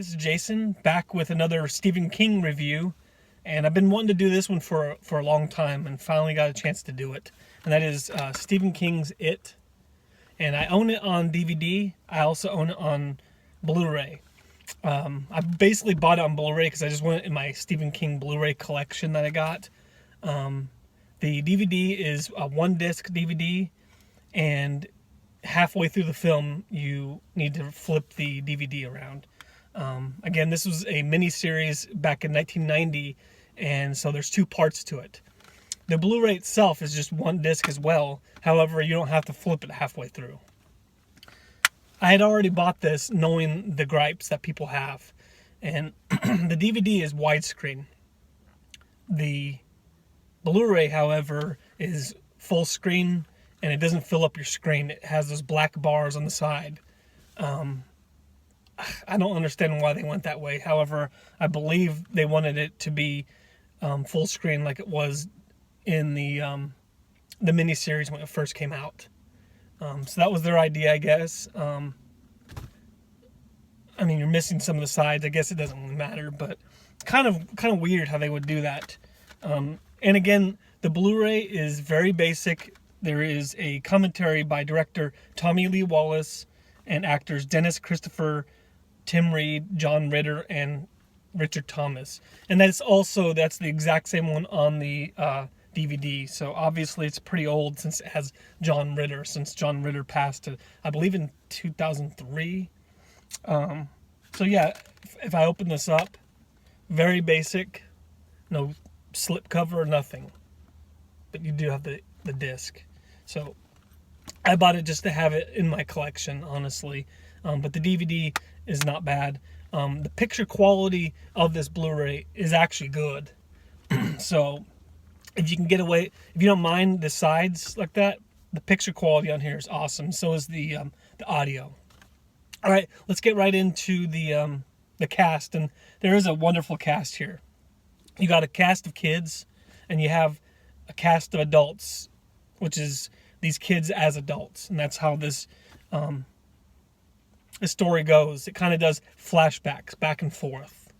is Jason, back with another Stephen King review, and I've been wanting to do this one for a long time, and finally got a chance to do it. And that is Stephen King's It, and I own it on DVD. I also own it on Blu-ray. I basically bought it on Blu-ray because I just want it in my Stephen King Blu-ray collection that I got. The DVD is a one-disc DVD, and halfway through the film, you need to flip the DVD around. Again, this was a mini-series back in 1990, and so there's two parts to it. The Blu-ray itself is just one disc as well. However, you don't have to flip it halfway through. I had already bought this knowing the gripes that people have, and the DVD is widescreen. The Blu-ray, however, is full screen, and it doesn't fill up your screen. It has those black bars on the side. I don't understand why they went that way. However, I believe they wanted it to be full screen like it was in the miniseries when it first came out. So that was their idea, I guess. I mean, you're missing some of the sides. I guess it doesn't really matter, but kind of weird how they would do that. And again, the Blu-ray is very basic. There is a commentary by director Tommy Lee Wallace and actors Dennis Christopher, Tim Reed, John Ritter, and Richard Thomas. And that's the exact same one on the DVD. So obviously it's pretty old since it has John Ritter, since John Ritter passed, I believe, in 2003. So yeah, if I open this up, very basic, no slip cover, nothing. But you do have the disc. So I bought it just to have it in my collection, honestly. But the DVD is not bad. The picture quality of this Blu-ray is actually good. So if you don't mind the sides like that, the picture quality on here is awesome. So is the audio. All right, let's get right into the cast. And there is a wonderful cast here. You got a cast of kids, and you have a cast of adults, which is these kids as adults. And that's how this story goes. It kind of does flashbacks back and forth.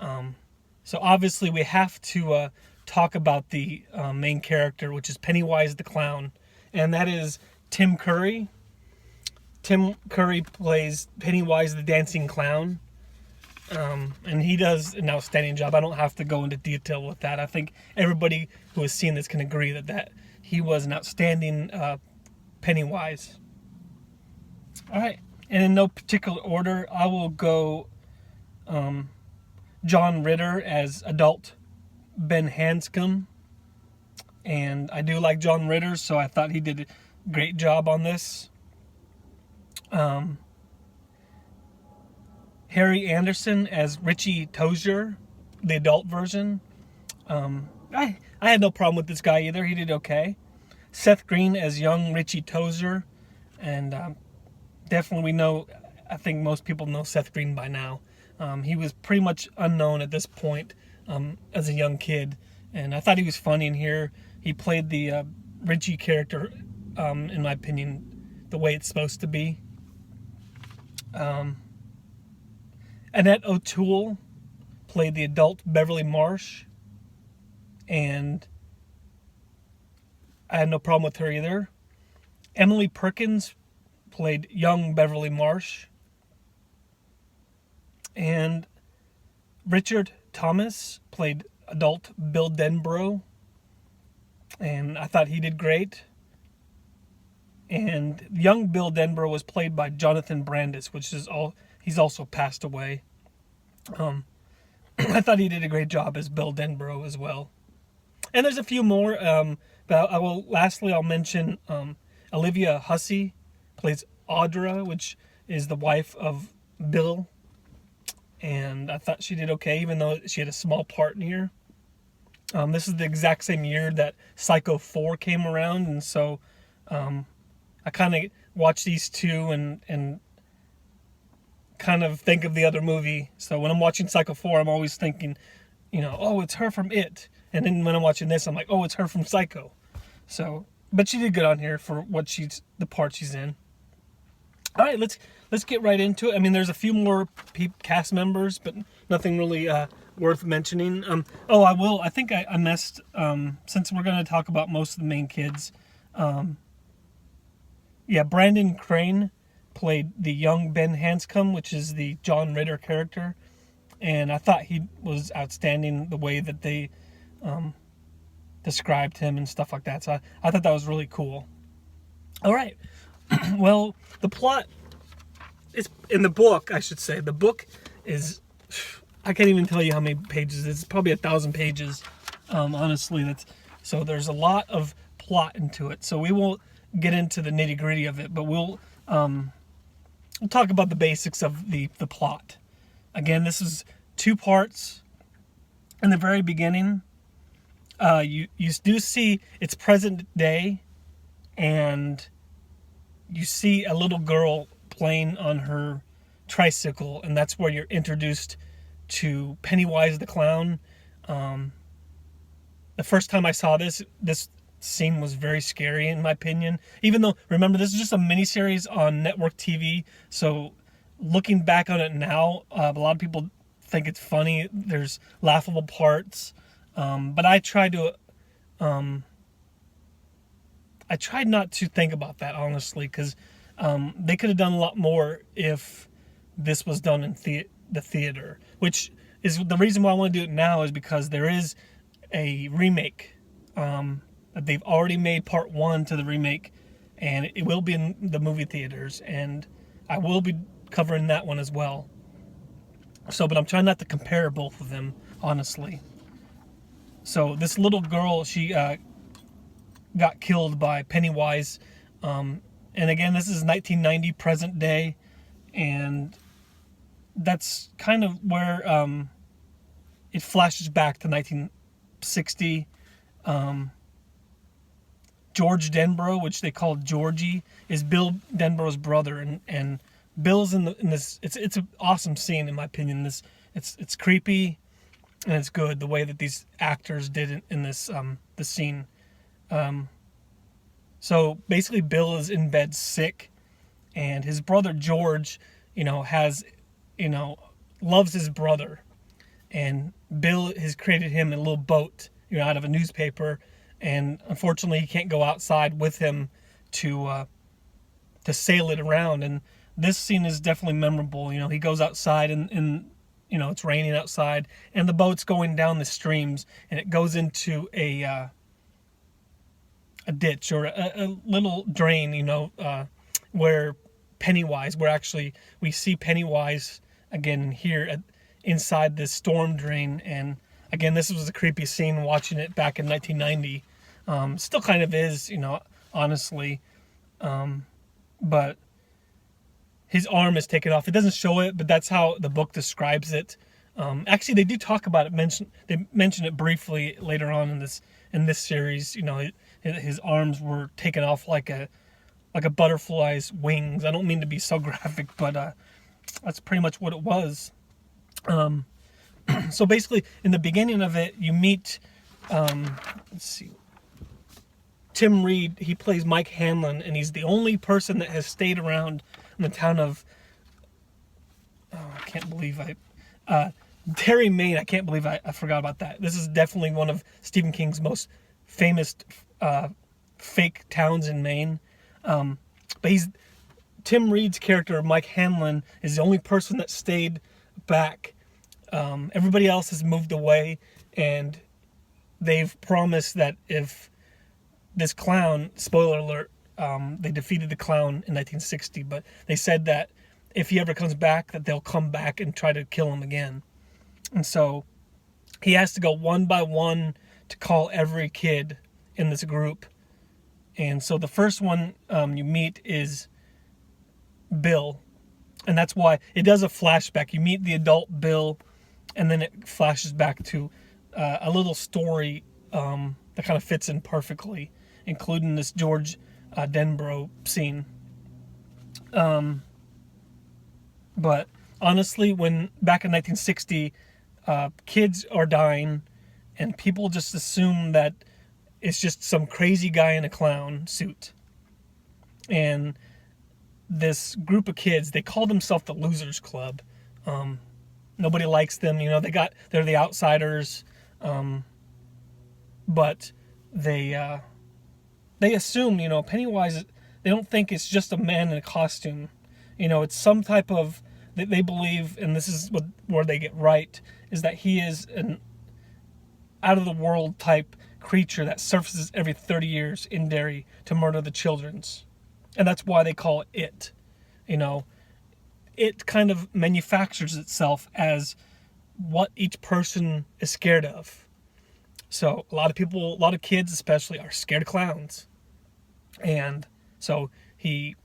So obviously we have to talk about the main character, which is Pennywise the Clown. And that is Tim Curry. Tim Curry plays Pennywise the Dancing Clown. And he does an outstanding job. I don't have to go into detail with that. I think everybody who has seen this can agree that he was an outstanding Pennywise. All right, and in no particular order, I will go John Ritter as adult Ben Hanscom. And I do like John Ritter, so I thought he did a great job on this. Harry Anderson as Richie Tozier, the adult version. I had no problem with this guy either. He did okay. Seth Green as young Richie Tozier. And definitely I think most people know Seth Green by now. He was pretty much unknown at this point as a young kid. And I thought he was funny in here. He played the Richie character, in my opinion, the way it's supposed to be. Annette O'Toole played the adult Beverly Marsh, and I had no problem with her either. Emily Perkins played young Beverly Marsh, and Richard Thomas played adult Bill Denbrough, and I thought he did great. And young Bill Denbrough was played by Jonathan Brandis, he's also passed away. I thought he did a great job as Bill Denbrough as well. And there's a few more, but I'll mention Olivia Hussey plays Audra, which is the wife of Bill. And I thought she did okay, even though she had a small part in here. This is the exact same year that Psycho 4 came around, and so I kind of watch these two and kind of think of the other movie. So when I'm watching Psycho 4, I'm always thinking, oh, it's her from It. And then when I'm watching this, I'm like, oh, it's her from Psycho. So, but she did good on here for the part she's in. All right, let's let's get right into it. I mean, there's a few more cast members, but nothing really worth mentioning. Oh, I think I messed, since we're going to talk about most of the main kids. Yeah, Brandon Crane played the young Ben Hanscom, which is the John Ritter character. And I thought he was outstanding, the way that they described him and stuff like that. So I thought that was really cool. All right. Well, the plot is in the book, I should say. The book is, I can't even tell you how many pages. It's probably 1,000 pages. Honestly, so there's a lot of plot into it. So we won't get into the nitty gritty of it, but we'll talk about the basics of the plot. Again, this is 2 parts. In the very beginning, you do see it's present day, and you see a little girl playing on her tricycle, and that's where you're introduced to Pennywise the clown. The first time I saw this scene was very scary, in my opinion. Even though, remember, this is just a miniseries on network TV, so looking back on it now, a lot of people think it's funny. There's laughable parts, but I tried not to think about that, honestly, because they could have done a lot more if this was done in the theater, which is the reason why I want to do it now, is because there is a remake. They've already made part 1 to the remake, and it will be in the movie theaters, and I will be covering that one as well. So, but I'm trying not to compare both of them, honestly. So this little girl, she got killed by Pennywise, and again, this is 1990, present day, and that's kind of where it flashes back to 1960. George Denbrough, which they call Georgie, is Bill Denborough's brother, and Bill's in this. It's an awesome scene, in my opinion. It's creepy, and it's good the way that these actors did in this the scene. So basically, Bill is in bed sick, and his brother George, loves his brother, and Bill has created him a little boat, out of a newspaper, and unfortunately he can't go outside with him to sail it around. And this scene is definitely memorable. He goes outside and it's raining outside, and the boat's going down the streams, and it goes into a ditch or a little drain, where actually we see Pennywise again here inside this storm drain. And again, this was a creepy scene watching it back in 1990. Still kind of is, honestly. But his arm is taken off. It doesn't show it, but that's how the book describes it. Actually, they do talk about it. They mention it briefly later on in this series. His arms were taken off like a butterfly's wings. I don't mean to be so graphic, but that's pretty much what it was. So basically, in the beginning of it, you meet, let's see, Tim Reed. He plays Mike Hanlon, and he's the only person that has stayed around in the town of, I can't believe Derry, Maine. I can't believe I forgot about that. This is definitely one of Stephen King's most famous fake towns in Maine. But Tim Reed's character, Mike Hanlon, is the only person that stayed back. Everybody else has moved away, and they've promised that if this clown, spoiler alert, they defeated the clown in 1960, but they said that if he ever comes back, that they'll come back and try to kill him again. And so he has to go one by one to call every kid in this group. And so the first one you meet is Bill, and that's why it does a flashback. You meet the adult Bill, and then it flashes back to a little story that kind of fits in perfectly, including this George Denbrough scene. But honestly, when back in 1960, kids are dying, and people just assume that it's just some crazy guy in a clown suit. And this group of kids. They call themselves the Losers Club. Nobody likes them. They're the outsiders. But they assume, Pennywise. They don't think it's just a man in a costume. It's some type of. They believe, and this is where they get right, is that he is an out of the world type creature that surfaces every 30 years in Derry to murder the children's. And that's why they call it. It kind of manufactures itself as what each person is scared of. So a lot of kids especially, are scared of clowns. And so he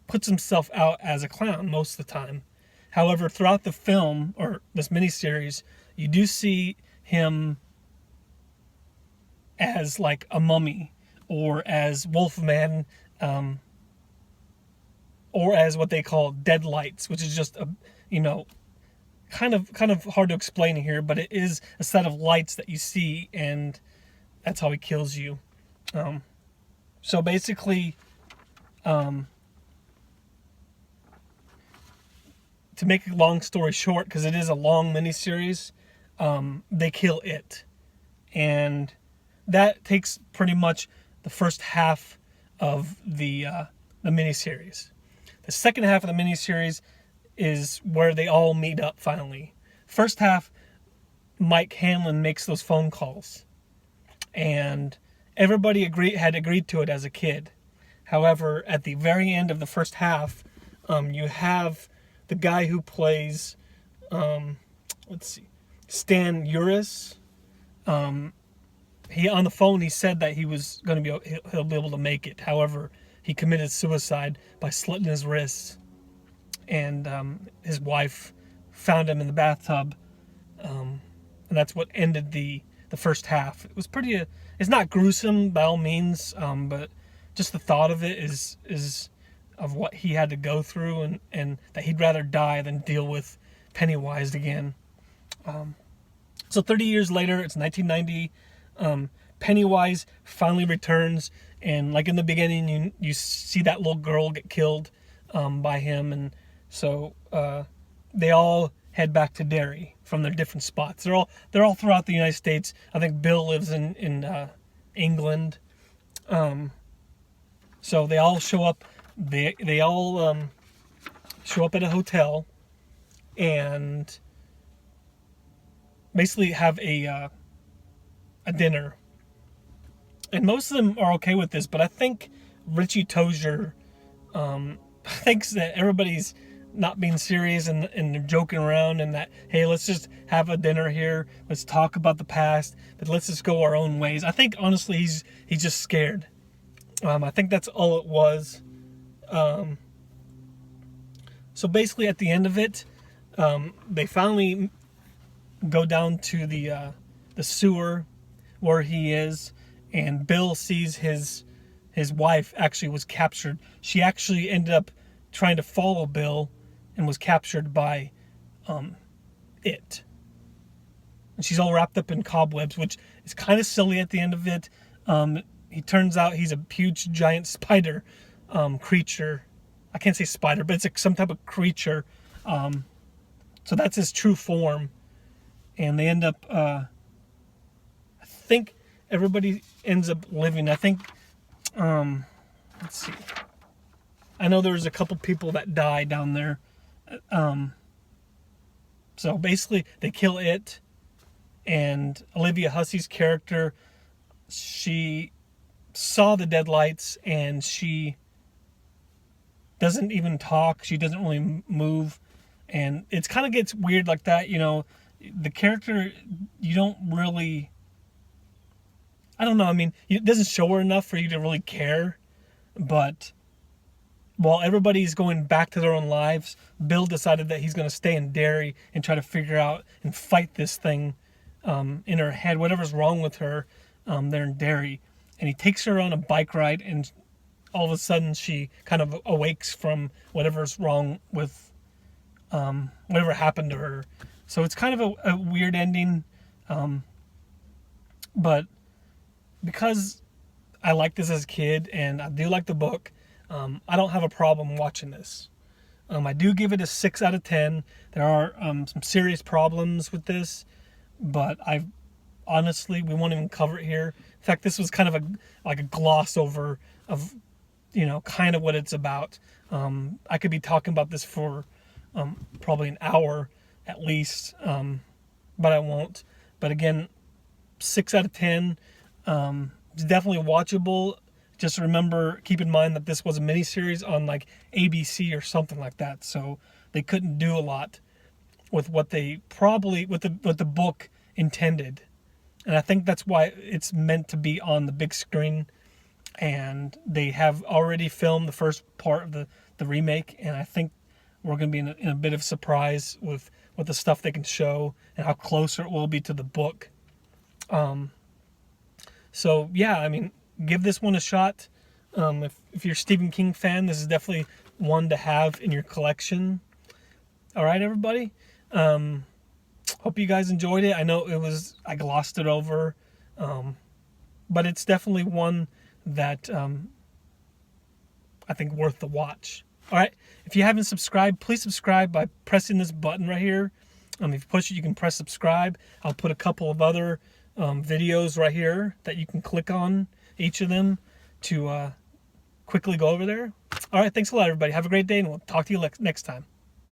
puts himself out as a clown most of the time. However, throughout the film, or this miniseries, you do see him as like a mummy, or as Wolfman, or as what they call dead lights, which is just a, kind of hard to explain here, but it is a set of lights that you see, and that's how he kills you. So basically, to make a long story short, because it is a long miniseries, they kill it, and that takes pretty much the first half of the miniseries. The second half of the miniseries is where they all meet up finally. First half, Mike Hanlon makes those phone calls, and everybody had agreed to it as a kid. However, at the very end of the first half, you have the guy who plays, Stan Uris. He on the phone, he said that he was going to he'll be able to make it. However, he committed suicide by slitting his wrists, and his wife found him in the bathtub, and that's what ended the first half. It was pretty. It's not gruesome by all means, but just the thought of it is of what he had to go through, and that he'd rather die than deal with Pennywise again. So 30 years later, it's 1990. Pennywise finally returns, and like in the beginning, you see that little girl get killed by him, and so they all head back to Derry from their different spots. They're all throughout the United States. I think Bill lives in England. So they all show up. They all show up at a hotel, and basically have a dinner. And most of them are okay with this, but I think Richie Tozier thinks that everybody's not being serious and they're joking around, and that, hey, let's just have a dinner here, let's talk about the past, but let's just go our own ways. I think honestly he's just scared. I think that's all it was. So basically at the end of it, they finally go down to the sewer where he is, and Bill sees his wife actually was captured. She actually ended up trying to follow Bill and was captured by it. And she's all wrapped up in cobwebs, which is kind of silly at the end of it. He turns out he's a huge giant spider creature. I can't say spider, but it's like some type of creature. So that's his true form. And they end up, I think everybody ends up living. I think, let's see. I know there was a couple people that died down there. So basically they kill it, and Olivia Hussey's character, she saw the dead lights, and she doesn't even talk. She doesn't really move, and it kind of gets weird like that. The character, you don't really, I don't know. I mean, it doesn't show her enough for you to really care. But while everybody's going back to their own lives, Bill decided that he's going to stay in Derry and try to figure out and fight this thing in her head, whatever's wrong with her there in Derry. And he takes her on a bike ride, and all of a sudden she kind of awakes from whatever's wrong with whatever happened to her. So it's kind of a weird ending, but because I liked this as a kid and I do like the book, I don't have a problem watching this. I do give it a 6 out of 10. There are some serious problems with this, but honestly, we won't even cover it here. In fact, this was kind of like a gloss over of, kind of what it's about. I could be talking about this for probably an hour at least, but I won't. But again, 6 out of 10. It's definitely watchable. Just remember, keep in mind that this was a miniseries on like ABC or something like that, so they couldn't do a lot with what they probably what the book intended, and I think that's why it's meant to be on the big screen. And they have already filmed the first part of the remake, and I think we're going to be in a bit of surprise with the stuff they can show and how closer it will be to the book. So yeah, I mean, give this one a shot. If you're a Stephen King fan, this is definitely one to have in your collection. All right, everybody. Hope you guys enjoyed it. I know I glossed it over, but it's definitely one that I think worth the watch. All right, if you haven't subscribed, please subscribe by pressing this button right here. If you push it, you can press subscribe. I'll put a couple of other videos right here that you can click on, each of them, to quickly go over there. All right, thanks a lot, everybody. Have a great day, and we'll talk to you next time.